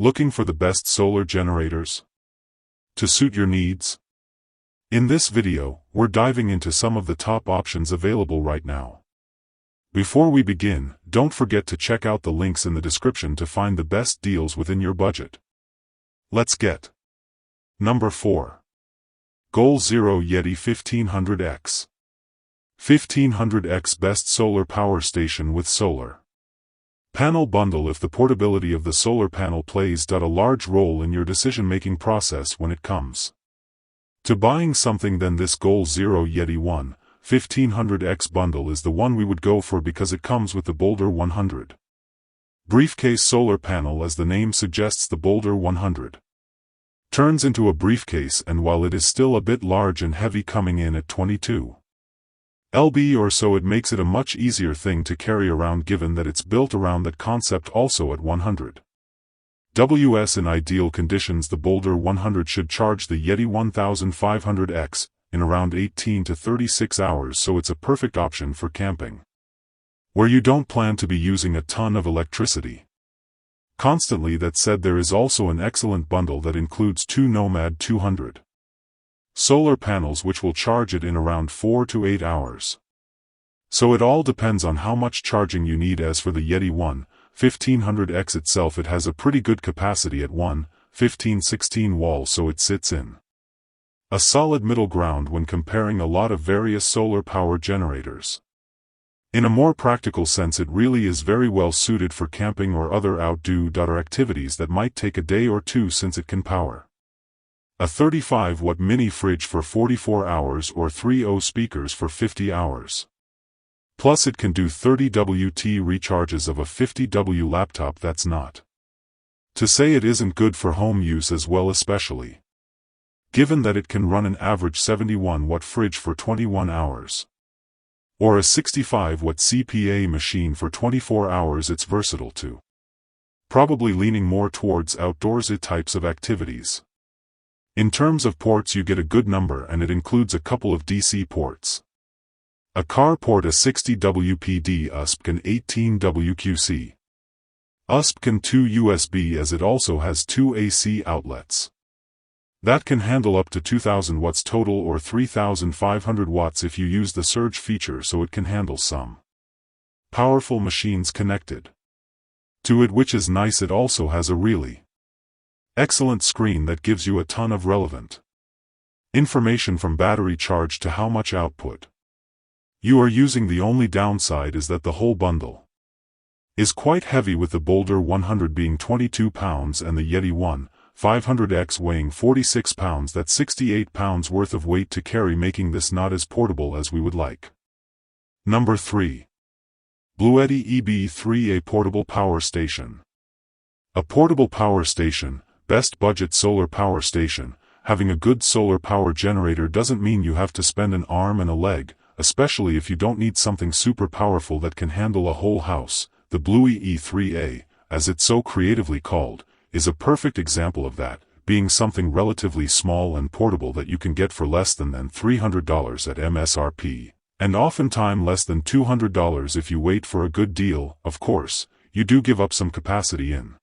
Looking for the best solar generators to suit your needs? In this video, we're diving into some of the top options available right now. Before we begin, don't forget to check out the links in the description to find the best deals within your budget. Let's get Number 4. Goal Zero Yeti 1500X. 1500X Best Solar Power Station with Solar Panel Bundle. If the portability of the solar panel plays a large role in your decision-making process when it comes to buying something, then this Goal Zero Yeti 1500X bundle is the one we would go for, because it comes with the Boulder 100 briefcase solar panel. As the name suggests, the Boulder 100 turns into a briefcase, and while it is still a bit large and heavy, coming in at 22 lb or so, it makes it a much easier thing to carry around, given that it's built around that concept. Also at 100 Ws in ideal conditions, the Boulder 100 should charge the Yeti 1500X in around 18 to 36 hours, so it's a perfect option for camping, where you don't plan to be using a ton of electricity constantly. That said, there is also an excellent bundle that includes two Nomad 200 solar panels, which will charge it in around 4 to 8 hours. So it all depends on how much charging you need. As for the Yeti 1500X itself, it has a pretty good capacity at 1516 watts, so it sits in a solid middle ground when comparing a lot of various solar power generators. In a more practical sense, it really is very well suited for camping or other outdoor activities that might take a day or two, since it can power a 35-watt mini fridge for 44 hours or 3.0 speakers for 50 hours. Plus it can do 30 WT recharges of a 50W laptop. That's not to say it isn't good for home use as well, especially given that it can run an average 71-watt fridge for 21 hours. Or a 65-watt CPA machine for 24 hours. It's versatile too, probably leaning more towards outdoorsy types of activities. In terms of ports, you get a good number, and it includes a couple of DC ports, a car port, a 60 WPD USP, and 18 WQC USP, and 2 USB, as it also has 2 AC outlets that can handle up to 2000 watts total, or 3500 watts if you use the surge feature, so it can handle some powerful machines connected to it, which is nice. It also has a really excellent screen that gives you a ton of relevant information, from battery charge to how much output you are using. The only downside is that the whole bundle is quite heavy, with the Boulder 100 being 22 pounds and the Yeti 1500X weighing 46 pounds. That's 68 pounds worth of weight to carry, making this not as portable as we would like. Number 3. BLUETTI EB3A Portable Power Station. A portable power station, best budget solar power station. Having a good solar power generator doesn't mean you have to spend an arm and a leg, especially if you don't need something super powerful that can handle a whole house. The BLUETTI E3A, as it's so creatively called, is a perfect example of that, being something relatively small and portable that you can get for less than $300 at MSRP, and oftentimes less than $200 if you wait for a good deal. Of course, you do give up some capacity in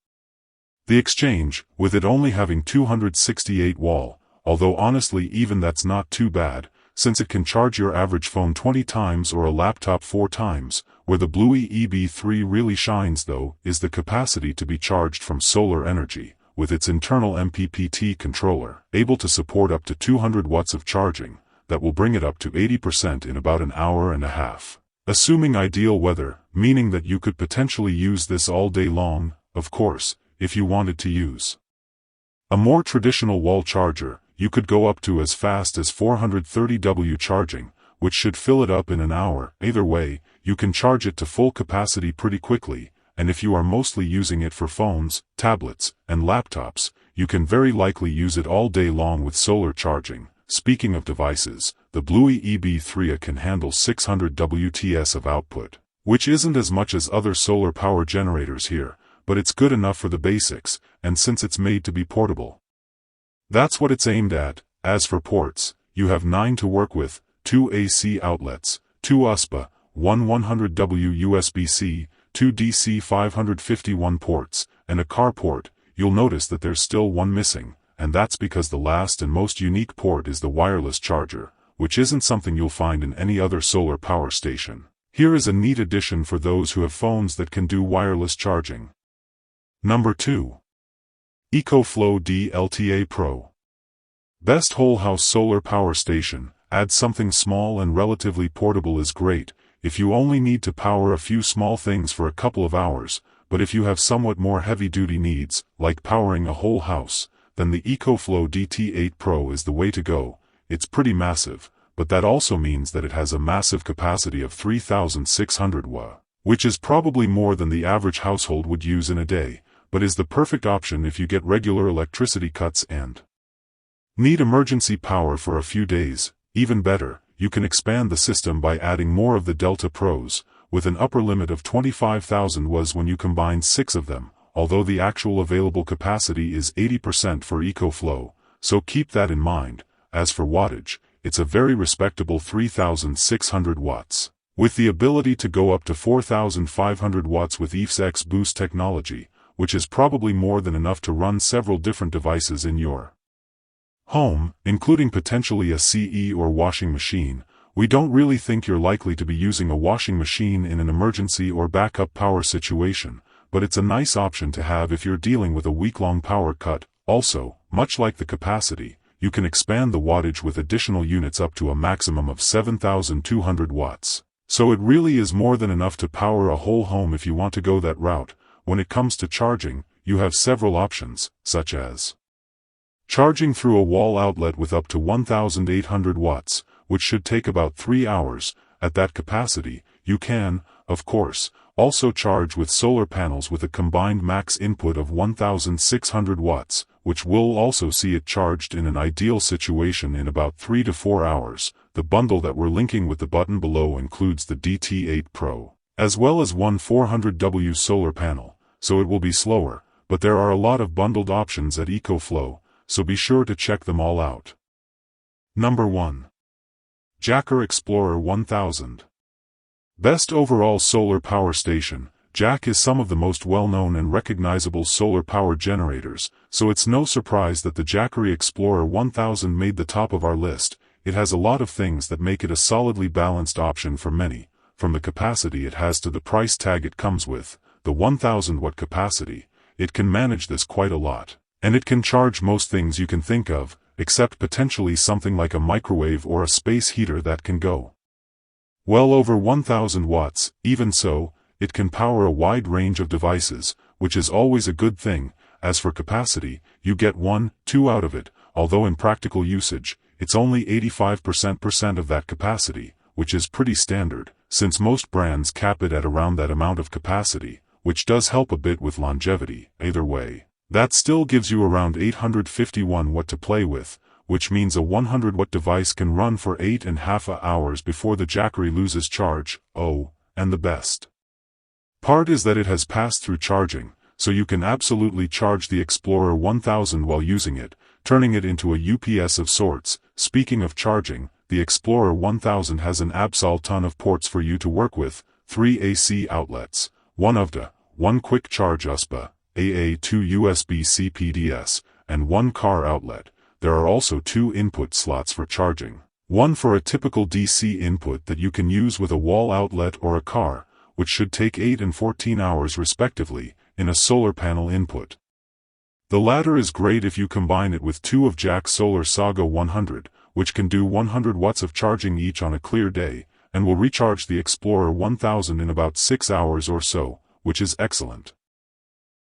the exchange, with it only having 268 watts, although honestly even that's not too bad, since it can charge your average phone 20 times or a laptop 4 times. Where the BLUETTI EB3 really shines, though, is the capacity to be charged from solar energy, with its internal MPPT controller, able to support up to 200 watts of charging, that will bring it up to 80% in about an hour and a half. Assuming ideal weather, meaning that you could potentially use this all day long, of course. If you wanted to use a more traditional wall charger, you could go up to as fast as 430 W charging, which should fill it up in an hour. Either way, you can charge it to full capacity pretty quickly, and if you are mostly using it for phones, tablets, and laptops, you can very likely use it all day long with solar charging. Speaking of devices, the BLUETTI EB3A can handle 600 WTS of output, which isn't as much as other solar power generators here, but it's good enough for the basics, and since it's made to be portable, that's what it's aimed at. As for ports, you have 9 to work with, 2 AC outlets, 2 USB, 1 100W USB-C, 2 DC 551 ports, and a car port. you'll notice that there's still one missing, and that's because the last and most unique port is the wireless charger, which isn't something you'll find in any other solar power station. Here is a neat addition for those who have phones that can do wireless charging. Number 2. EcoFlow DELTA Pro. Best whole house solar power station. Add something small and relatively portable is great if you only need to power a few small things for a couple of hours, but if you have somewhat more heavy-duty needs, like powering a whole house, then the EcoFlow DELTA Pro is the way to go. It's pretty massive, but that also means that it has a massive capacity of 3,600 Wh, which is probably more than the average household would use in a day, but is the perfect option if you get regular electricity cuts and need emergency power for a few days. Even better, you can expand the system by adding more of the Delta Pros, with an upper limit of 25,000 Wh when you combine 6 of them, although the actual available capacity is 80% for EcoFlow, so keep that in mind. As for wattage, it's a very respectable 3,600 watts, with the ability to go up to 4,500 watts with EF's X Boost technology, which is probably more than enough to run several different devices in your home, including potentially a CE or washing machine. We don't really think you're likely to be using a washing machine in an emergency or backup power situation, but it's a nice option to have if you're dealing with a week-long power cut. Also, much like the capacity, you can expand the wattage with additional units up to a maximum of 7,200 watts. So it really is more than enough to power a whole home if you want to go that route. When it comes to charging, you have several options, such as charging through a wall outlet with up to 1,800 watts, which should take about 3 hours. At that capacity, you can, of course, also charge with solar panels with a combined max input of 1,600 watts, which will also see it charged in an ideal situation in about 3 to 4 hours. The bundle that we're linking with the button below includes the DT8 Pro, as well as one 400W solar panel, so it will be slower, but there are a lot of bundled options at EcoFlow, so be sure to check them all out. Number 1. Jackery Explorer 1000. Best overall solar power station. Jack is some of the most well-known and recognizable solar power generators, so it's no surprise that the Jackery Explorer 1000 made the top of our list. It has a lot of things that make it a solidly balanced option for many, from the capacity it has to the price tag it comes with. The 1000 watt capacity, it can manage this quite a lot. And it can charge most things you can think of, except potentially something like a microwave or a space heater that can go well over 1,000 watts. Even so, it can power a wide range of devices, which is always a good thing. As for capacity, you get 1-2 out of it, although in practical usage, it's only 85% of that capacity, which is pretty standard, since most brands cap it at around that amount of capacity, which does help a bit with longevity. Either way, that still gives you around 851 watt to play with, which means a 100 watt device can run for 8.5 hours before the Jackery loses charge. Oh, and the best part is that it has pass-through charging, so you can absolutely charge the Explorer 1000 while using it, turning it into a UPS of sorts. Speaking of charging, the Explorer 1000 has an absolute ton of ports for you to work with: 3 AC outlets, 1 UVDA, 1 quick charge USB, AA2 USB-C PDS, and 1 car outlet. There are also 2 input slots for charging, one for a typical DC input that you can use with a wall outlet or a car, which should take 8 and 14 hours respectively, in a solar panel input. The latter is great if you combine it with 2 of Jack's Solar Saga 100, which can do 100 watts of charging each on a clear day, and will recharge the Explorer 1000 in about 6 hours or so, which is excellent.